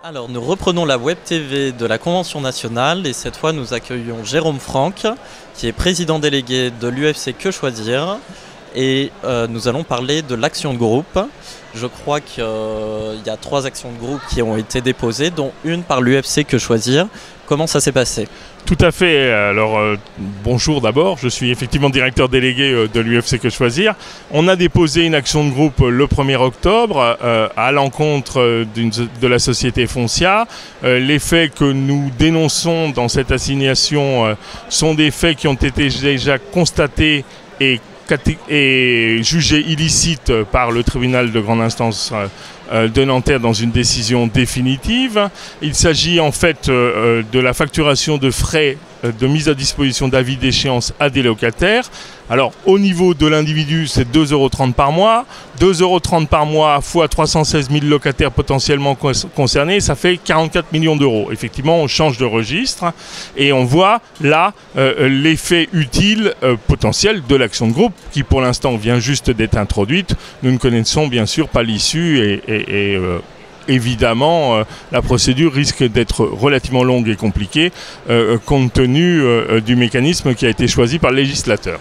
Alors nous reprenons la Web TV de la Convention nationale et cette fois nous accueillons Jérôme Franck qui est président délégué de l'UFC Que Choisir et nous allons parler de l'action de groupe. Je crois qu'il y a 3 actions de groupe qui ont été déposées dont une par l'UFC Que Choisir. Comment ça s'est passé ? Tout à fait. Alors, bonjour d'abord. Je suis effectivement directeur délégué de l'UFC Que Choisir. On a déposé une action de groupe le 1er octobre à l'encontre de la société Foncia. Les faits que nous dénonçons dans cette assignation sont des faits qui ont été déjà constatés et jugés illicites par le tribunal de grande instance de Nanterre dans une décision définitive. Il s'agit en fait de la facturation de frais de mise à disposition d'avis d'échéance à des locataires. Alors au niveau de l'individu, c'est 2,30 € par mois. 2,30 € par mois fois 316 000 locataires potentiellement concernés, ça fait 44 millions d'euros. Effectivement, on change de registre et on voit là l'effet utile potentiel de l'action de groupe qui pour l'instant vient juste d'être introduite. Nous ne connaissons bien sûr pas l'issue et évidemment, la procédure risque d'être relativement longue et compliquée compte tenu du mécanisme qui a été choisi par le législateur.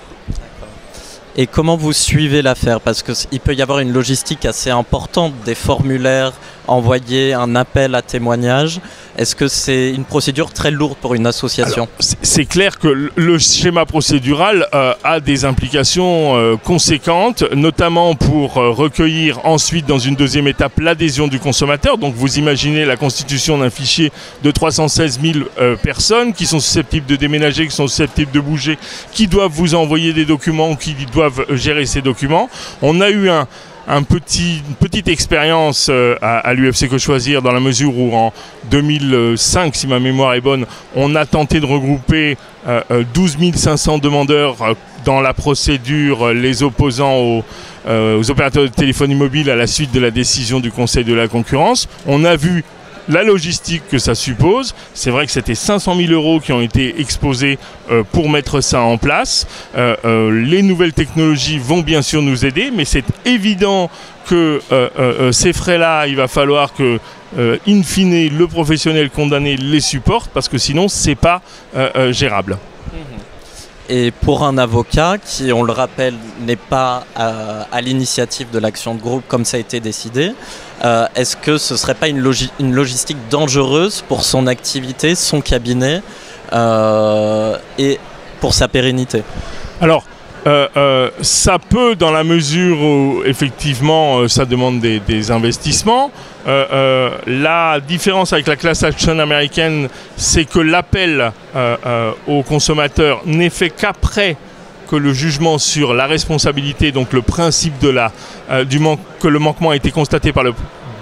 Et comment vous suivez l'affaire? Parce qu'il peut y avoir une logistique assez importante, des formulaires envoyés, un appel à témoignage. Est-ce que c'est une procédure très lourde pour une association? C'est clair que le schéma procédural a des implications conséquentes, notamment pour recueillir ensuite dans une deuxième étape l'adhésion du consommateur. Donc vous imaginez la constitution d'un fichier de 316 000 personnes qui sont susceptibles de déménager, qui sont susceptibles de bouger, qui doivent vous envoyer des documents, qui doivent gérer ces documents. On a eu une petite expérience à l'UFC Que Choisir dans la mesure où en 2005, si ma mémoire est bonne, on a tenté de regrouper 12 500 demandeurs dans la procédure les opposants aux opérateurs de téléphonie mobile à la suite de la décision du Conseil de la concurrence. On a vu la logistique que ça suppose. C'est vrai que c'était 500 000 € qui ont été exposés pour mettre ça en place. Les nouvelles technologies vont bien sûr nous aider, mais c'est évident que ces frais-là, il va falloir que, in fine, le professionnel condamné les supporte, parce que sinon, c'est pas gérable. Et pour un avocat qui, on le rappelle, n'est pas à l'initiative de l'action de groupe comme ça a été décidé, est-ce que ce ne serait pas une logistique dangereuse pour son activité, son cabinet et pour sa pérennité? Alors, ça peut, dans la mesure où effectivement ça demande des investissements. La différence avec la class action américaine, c'est que l'appel au consommateur n'est fait qu'après que le jugement sur la responsabilité, donc le principe que le manquement a été constaté par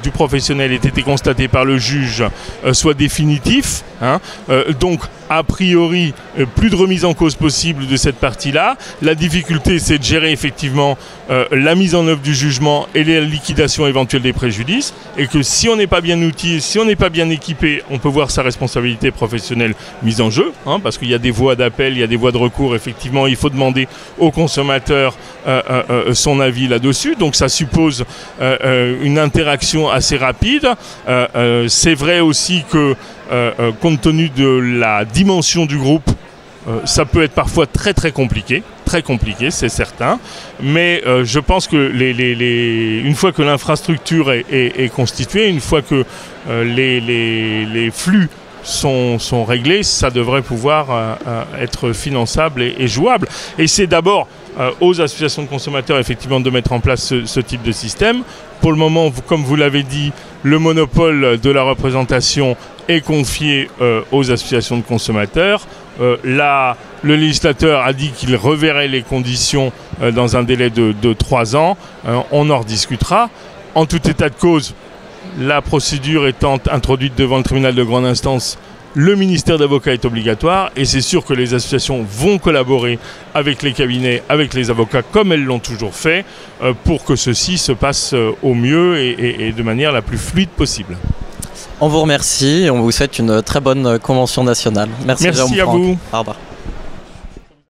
du professionnel ait été constaté par le juge soit définitif. Donc, a priori, plus de remise en cause possible de cette partie-là. La difficulté, c'est de gérer effectivement la mise en œuvre du jugement et la liquidation éventuelle des préjudices. Et que si on n'est pas bien outillé, si on n'est pas bien équipé, on peut voir sa responsabilité professionnelle mise en jeu. Parce qu'il y a des voies d'appel, il y a des voies de recours. Effectivement, il faut demander au consommateur son avis là-dessus. Donc, ça suppose une interaction assez rapide. C'est vrai aussi que compte tenu de la dimension du groupe, ça peut être parfois très compliqué, c'est certain, mais je pense que une fois que l'infrastructure est constituée, une fois que les flux sont réglés, ça devrait pouvoir être finançable et jouable. Et c'est d'abord aux associations de consommateurs effectivement de mettre en place ce type de système. Pour le moment, comme vous l'avez dit, le monopole de la représentation est confié aux associations de consommateurs. Là, le législateur a dit qu'il reverrait les conditions dans un délai de 3 ans. On en rediscutera. En tout état de cause, la procédure étant introduite devant le tribunal de grande instance, le ministère d'avocats est obligatoire et c'est sûr que les associations vont collaborer avec les cabinets, avec les avocats comme elles l'ont toujours fait pour que ceci se passe au mieux et de manière la plus fluide possible. On vous remercie et on vous souhaite une très bonne convention nationale. Merci à vous. Au revoir.